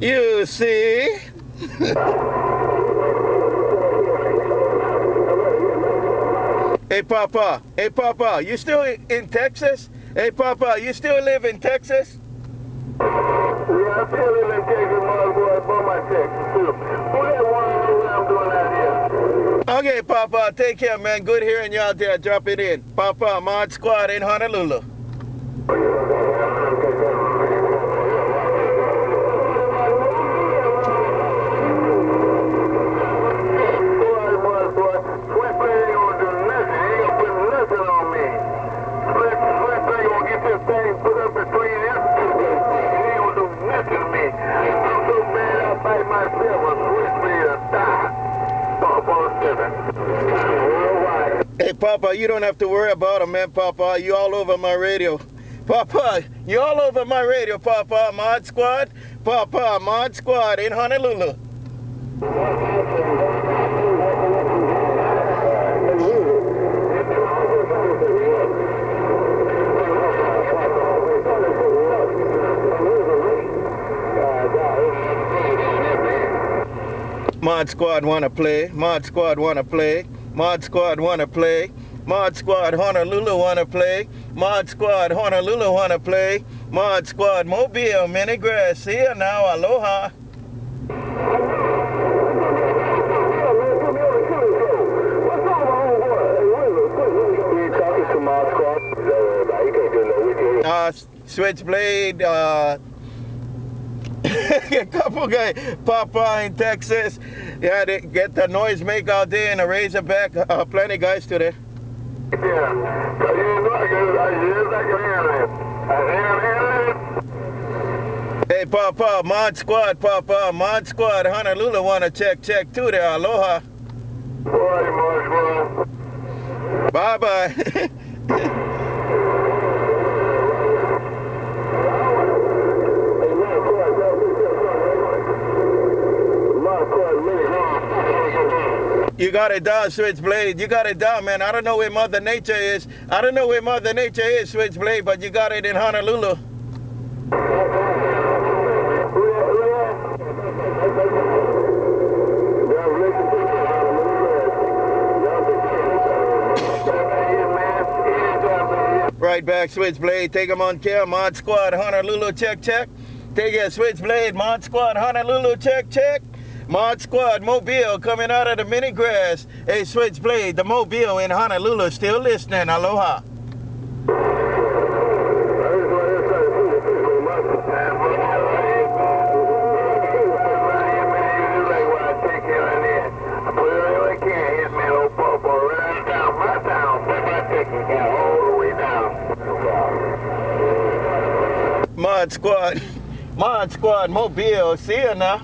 You see? Hey, PaPa, you still in Texas? Hey, PaPa, you still live in Texas? Yeah, I still live in Texas, ModSquad, for my Texas, too. Who that one what I'm doing out here? Okay, PaPa, take care, man. Good hearing you out there. Drop it in. PaPa, ModSquad in Honolulu. Hey, PaPa, you don't have to worry about him, man, PaPa. You all over my radio. PaPa, you all over my radio, PaPa. ModSquad, PaPa, ModSquad in Honolulu. ModSquad wanna play, ModSquad wanna play, ModSquad wanna play, ModSquad Honolulu wanna play, ModSquad Honolulu wanna play, ModSquad Mobile, Mini Grass, see ya now, aloha. SwitchBlade, a couple guys, PaPa in Texas. Yeah, they get the NoiseMaker out there and a Razorback. Plenty guys today. Hey, PaPa, ModSquad, PaPa, ModSquad, Honolulu wanna check too there. Aloha. Bye-bye. You got it down, SwitchBlade. You got it down, man. I don't know where Mother Nature is. I don't know where Mother Nature is, SwitchBlade, but you got it in Honolulu. Right back, SwitchBlade. Take him on care. ModSquad, Honolulu, check. Take it, SwitchBlade. ModSquad, Honolulu, check. ModSquad Mobile coming out of the mini grass. Hey, SwitchBlade, the Mobile in Honolulu still listening. Aloha. ModSquad Mobile, see ya now.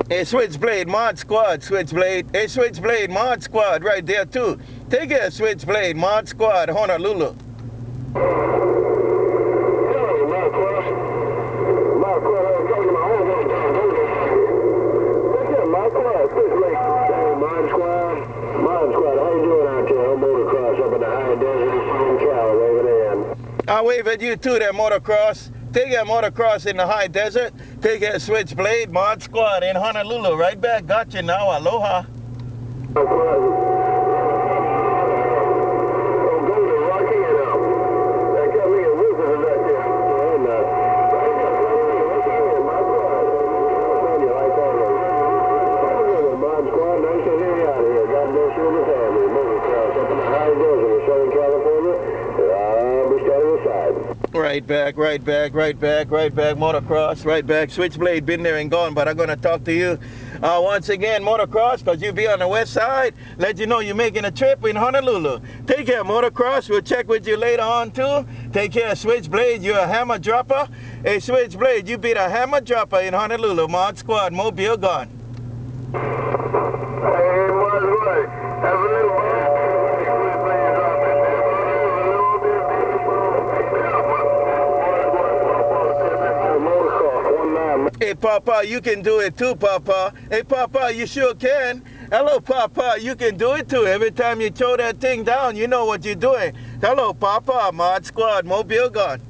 Hey, SwitchBlade, ModSquad, SwitchBlade. Hey, SwitchBlade, ModSquad right there too. Take it, SwitchBlade, ModSquad, Honolulu. I wave at you too, that Motocross. Take that Motocross in the high desert. Take that SwitchBlade, ModSquad in Honolulu. Right back, got you now. Aloha. Right back, Motocross, right back. SwitchBlade, been there and gone, but I'm going to talk to you once again, Motocross, because you be on the west side. Let you know you're making a trip in Honolulu. Take care, Motocross. We'll check with you later on, too. Take care, SwitchBlade. You're a hammer dropper. Hey, SwitchBlade, you be the hammer dropper in Honolulu. ModSquad, Mobile gone. Hey, ModSquad. Have a little Hey, PaPa, you can do it too, PaPa. Hey, PaPa, you sure can. Hello, PaPa, you can do it too. Every time you throw that thing down, you know what you're doing. Hello, PaPa, ModSquad, Mobile Gun.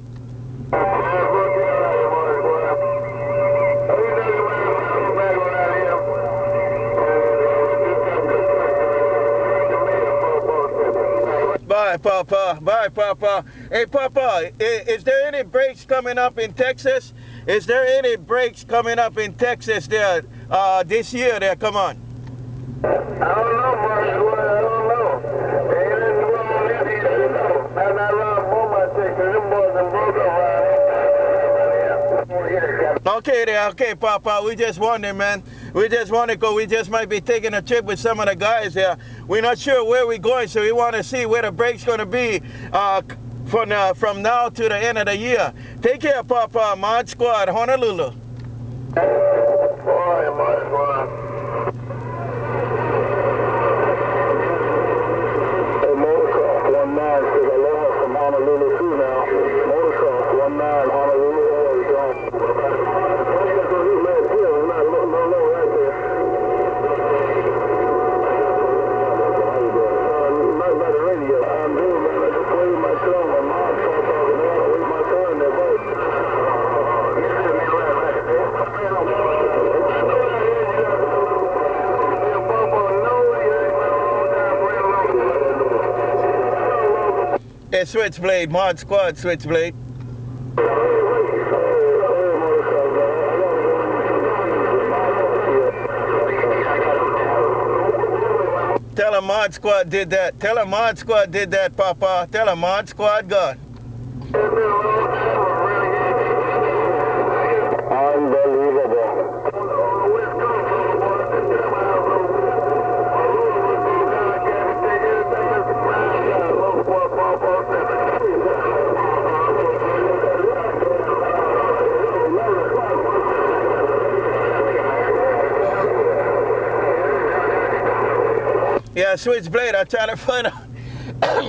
Bye, PaPa. Bye, PaPa. Hey, PaPa, is there any breaks coming up in Texas? Is there any breaks coming up in Texas there this year there? Come on. I don't know, ModSquad. I don't know. I'm not around for my ticket. Them boys are broke around. Okay there, okay, PaPa. We just wondering, man. We just want to go. We just might be taking a trip with some of the guys here. We're not sure where we're going, so we want to see where the break's going to be from now to the end of the year. Take care, PaPa. ModSquad, Honolulu. Boy, ModSquad. Hey, Motocross 19 says Aloha from Honolulu too now. Motocross 19 Honolulu. Hey, SwitchBlade, ModSquad, SwitchBlade. Tell him ModSquad did that. Tell him ModSquad did that, PaPa. Tell him ModSquad God. Yeah, SwitchBlade, I'm trying to find out.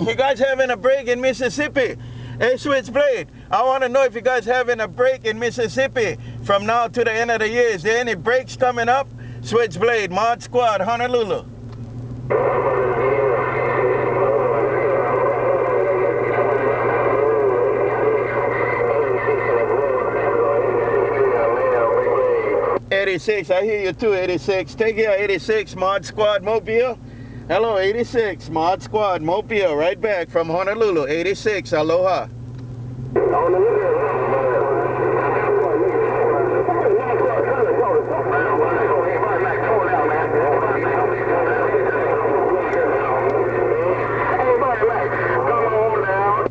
You guys having a break in Mississippi? Hey, SwitchBlade, I want to know if you guys having a break in Mississippi from now to the end of the year. Is there any breaks coming up? SwitchBlade, ModSquad, Honolulu. I hear you too, 86. Take care, 86, ModSquad, Mobile. Hello, 86, ModSquad, Mobile, right back from Honolulu, 86, Aloha.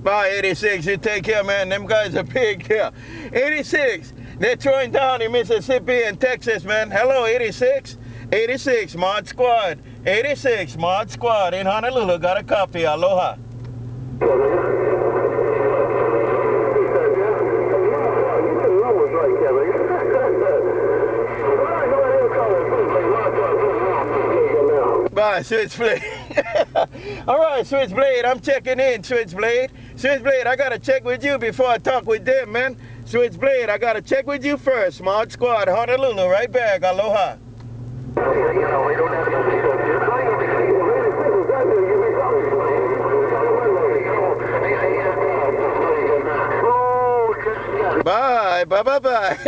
Bye, 86, you take care, man. Them guys are big here. 86, they're throwing down in Mississippi and Texas, man. Hello, 86. 86, ModSquad. 86, ModSquad in Honolulu. Got a copy. Aloha. Bye, SwitchBlade. All right, SwitchBlade, I'm checking in, SwitchBlade. SwitchBlade, I got to check with you before I talk with them, man. SwitchBlade, I got to check with you first. ModSquad, Honolulu, right back. Aloha. Bye, bye, bye, bye.